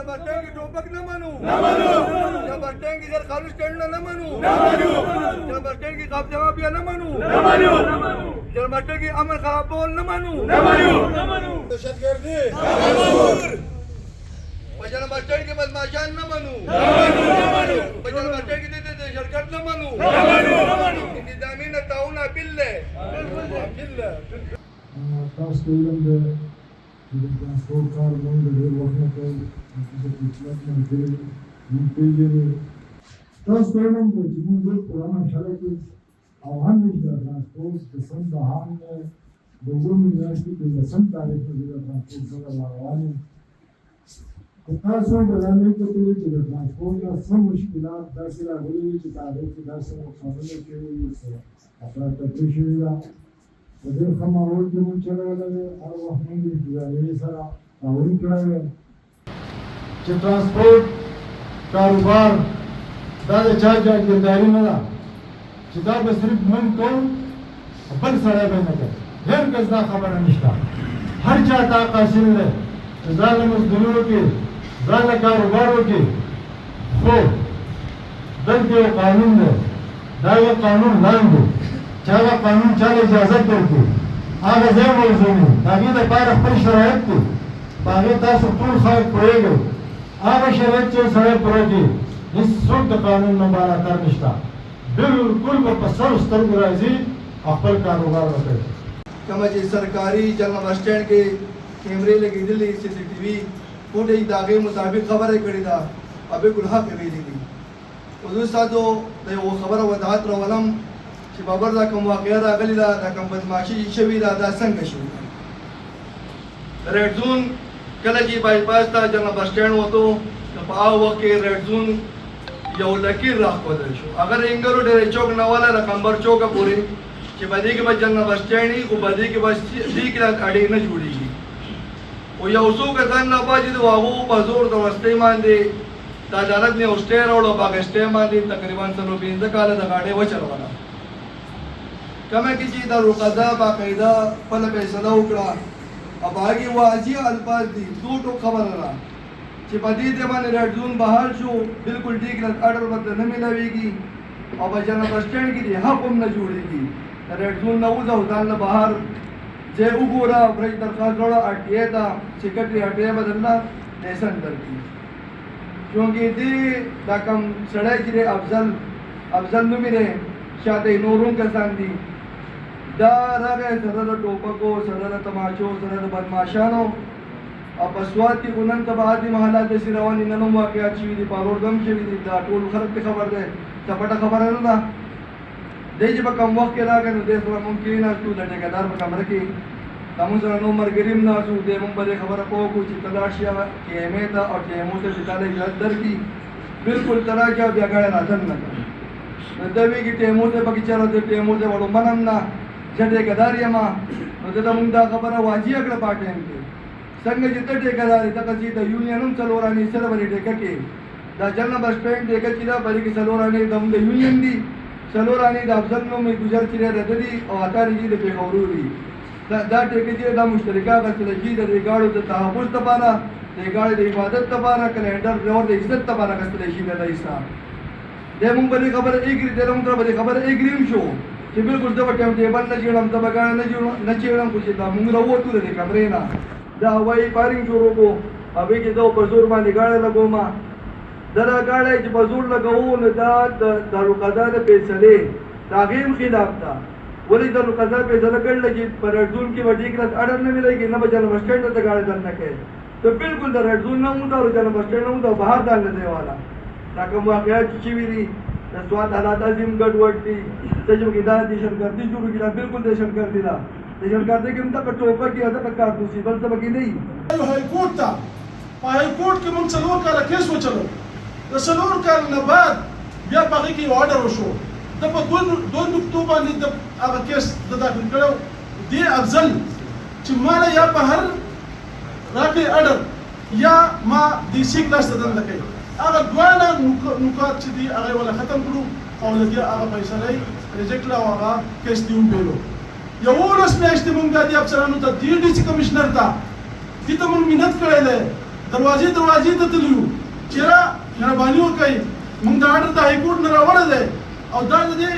बच्चों की टोपक न मानू जब बच्चों की सर खाली स्टैंड न मानू जब बच्चों की खाप जवाबिया न मानू जब बच्चों की अमर खराब बोल न मानू दहशतगर्दी बचन बच्चों की बदमाशान न मानू बचन बच्चों की दहशतगर्द न मानू निजामी न ताउना बिल्ले transport car along the rail walking trail, Transporten the Jimmy Purana Shalakis, our hundred transports, the sun, the hand, the women university in the sun direction of the transport of Lavani. The person that I make the village to the transport of some Mushkila, Dasila village to direct to Dasan of Samana, after the Prishira. وزیر خما روڈ کے من چلا لگے اور وہ ہم بھی یہ سارا تعاون کراوے چې ټرانسپورټ کاروبار دا د چا ځایګرداري نه ده چې دا به صرف من کوم بل سړی به نه کوي هر کس دا خبره نشته هر چا ته قاصد دی چې ځان له مزدوري وکړي ځان له کاروبار وکړي خو دلته یو قانون دی دا یو قانون لاندې چاہے قانون چاہے اجازت کرتی آگے زیر موضوعی تاکہ دا پار اپنی شرائط کی باقی تاسو طول خواهد پڑے گئے آگے شرائط چاہے سڑے پڑے گی اس سوک دا قانون نمبارا تر نشتا بالکل با پسر استر گرائزی اپل کاروبار رکھے کما جی سرکاری جلنا بس سٹینڈ کے کیمرے لگی دلی سی سی ٹی وی پوٹے داغے مطابق خبریں کری دا ابے گلہا پہ بھی دی حضور ساتھو دا وہ خبر وضاحت رو علم چې بابر دا کوم واقعه راغلی دا کوم بدمعشي شوې دا څنګه شوې ریډ زون کله چې بایپاس ته جنرال بس سټینډ وته په هغه وخت کې ریډ زون یو لکیر راخوځل شو اگر انګرو ډېر چوک نه والا رقمبر چوکه پورې چې باندې کې به جنرال بس سټینډ او باندې کې بس دې کې اړې نه جوړېږي او یو څو کسان نه باندې د واغو په زور د وسته باندې د عدالت نه اوسټیر او پاکستان باندې تقریبا 15 کال د غاډې وچلوله کما کی چې دا رقدا باقاعده خپل فیصله وکړه او هغه واضح الفاظ دي دوه خبره را چې په دې باندې ریډ زون بحال شو بالکل ټیک اډر بدل نه ملاويږي او په جنرال بس سټینډ کې دی حق هم نه جوړيږي ریډ زون نو ځو ځان له بهر چې وګوره برج درخواست وروړه اټیا دا سیکرټری اټیا بدلنا لیسن درکې کیونکه دې دا کوم سړی چې افضل نو میره شاته نورون کسان دي دا راغی سره د ټوپکو سره د تماچو سره د بدمعشانو او په سوات کې ګونن تبعاتي محلات د رواني نن واقعات شوي دي پارور دم شوي دي دا ټول خلک ته خبر ده چپټه خبره نه ده دی چې په کوم وخت کې راغی نو د سره ممکن نه ټول د ټیکدار په کمره کې تاسو سره نو مرګریم نه شو د مونږ به خبره کوو چې تلاشیا کې امه دا او چې مو ته ځاله یاد درکې بالکل تراجا بیا غاړه راځن نه دا وی کې ټیمو ته پکې چارو ته ټیمو ته وړو منم نه چې ټیکدار یم نو دا مونږ دا خبره واجی کړه پاتې کې څنګه چې ته ټیکدار ته چې د یونینم څلورانی سره باندې ټیکه کې دا جنرال بس سټینډ ټیکه چې دا باندې کې څلورانی د یونین دي څلورانی د افضل نو می گزار چې رددي او اتاري د پیغوروري دا ټیکه چې دا مشترکه غسل چې د ریګاړو د تحفظ لپاره د ریګاړو د عبادت لپاره کلندر اور د عزت لپاره غسل شي د ایسا د مونږ باندې خبره ایګری د مونږ باندې خبره ایګریم شو چې بالکل دا ټیم ټیبل نه جوړم دا بګا نه جوړم خو چې دا مونږ راوته د کمرې نه دا وای پارینګ شروع کو ابي کې دا په زور باندې غاړه لګوما دا غاړه چې په زور لګاو نه دا د رقدا د فیصله تاغیم خلاف تا ولې د رقدا فیصله کړل چې پر ډول کې وډی کړه اډر نه ملایږي نه بجل مسټینډ ته غاړه درنه کوي ته بالکل د رډزون نه مو دا ورجل مسټینډ نو دا بهر دال نه دیواله دا کوم واقعیت چې ویلي د سواد حالات عظیم ګډ وډ دي چې کې دا دهشتګردي جوړ کړه بالکل دهشتګردي دا دهشتګردي کې هم دا ټوپه کې دا کارتوسي بل څه بګی نه هاي کورټ ته هاي کورټ کې موږ څلور کاله کیس وچلو د څلور کال نه بعد بیا پغې کې آرډر وشو د په دوه نقطو باندې د هغه کیس د داخل کړو دی افضل چې مال یا په هر راکې آرډر یا ما د سی کلاس ته دنده کوي هغه دوانه نکات چې دی هغه ولا ختم کړو او لګي هغه فیصله ریجیکټ لا هغه کیس دی وبېلو یو ورځ میاشتې مونږ د افسرانو ته ډي سي کمشنر ته دې ته مونږ مينت کړې ده دروازې ته تللو چېرې مهرباني وکړئ موږ دا اډر د هایکورټ نه راوړی دی او دا د دې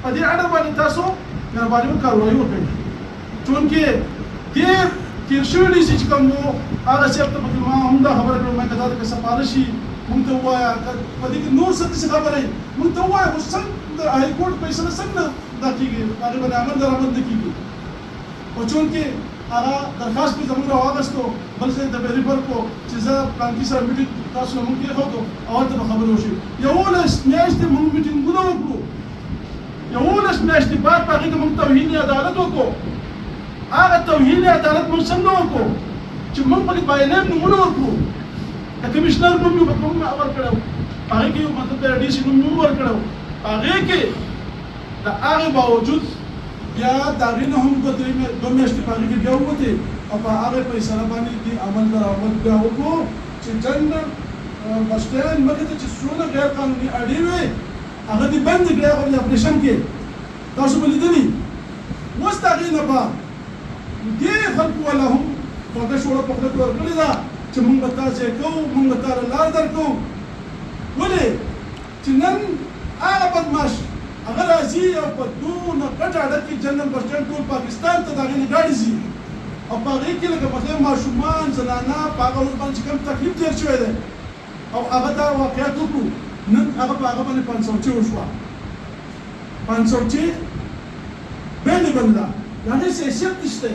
په دې اډر باندې تاسو مهرباني وکړئ کاروایي وکړئ چونکې ډېر تېر شوي دي چې کوم وو هغه صاحب ته پکې ما هم دا خبره کړې که دا د سفارشي موږ ته ووایه په دې کې نور څه داسې خبرې موږ ته ووایه خو څنګه د هایکورټ فیصله څنګه دا کېږي هغې باندې عمل درآمد نه کېږي خو چونکې هغه درخواست پرې زموږ راواغستو بل ځای ته بې ریفر کړو چې زه پلانکي سره میټینګ تاسو له موږ کېښودو او هلته به خبرې وشي 11 میاشتې موږ میټینګونه وکړو 11 میاشتې بعد په هغې کې موږ توهین عدالت وکړو هغه توهین عدالت موږ څنګه وکړو چې موږ پکې باینیم نومونه ورکړو د کمیشنر نوم یې موږ ورکړی په هغې کې مطلب د ډي سي نوم یې ورکړی په هغې کې د هغې باوجود بیا د هغې نه هم 2 میاشتې په هغې کې بیا ووتې او په هغې فیصله باندې دې عمل درآمد بیا وکړو چې جنرال بس سټینډ مخې ته چې څونه غیر قانوني اډې وې هغه دې بندې کړې هغه د اپریشن کې تاسو به لیدلي اوس د هغې نه بعد دې خلکو والا هم خوږه شوړه په خوله کې ورکړې ده چې موږ به تا ځای کوو موږ به تا له لار درکوو ولې چې نن هغه بدماش هغه راځي او په دونه غټه اډه کې جنرال بس سټینډ ټول پاکستان ته د هغې نه ګاډي ځي او په هغې کې لکه مثلا ماشومان زنانه په هغه ورځ باندې چې کوم تکلیف تېر شوی دی او هغه دا واقعیت وکړو نن هغه په هغه باندې 500 وشوه 500 بیلېبل ده د هغې حیثیت نشته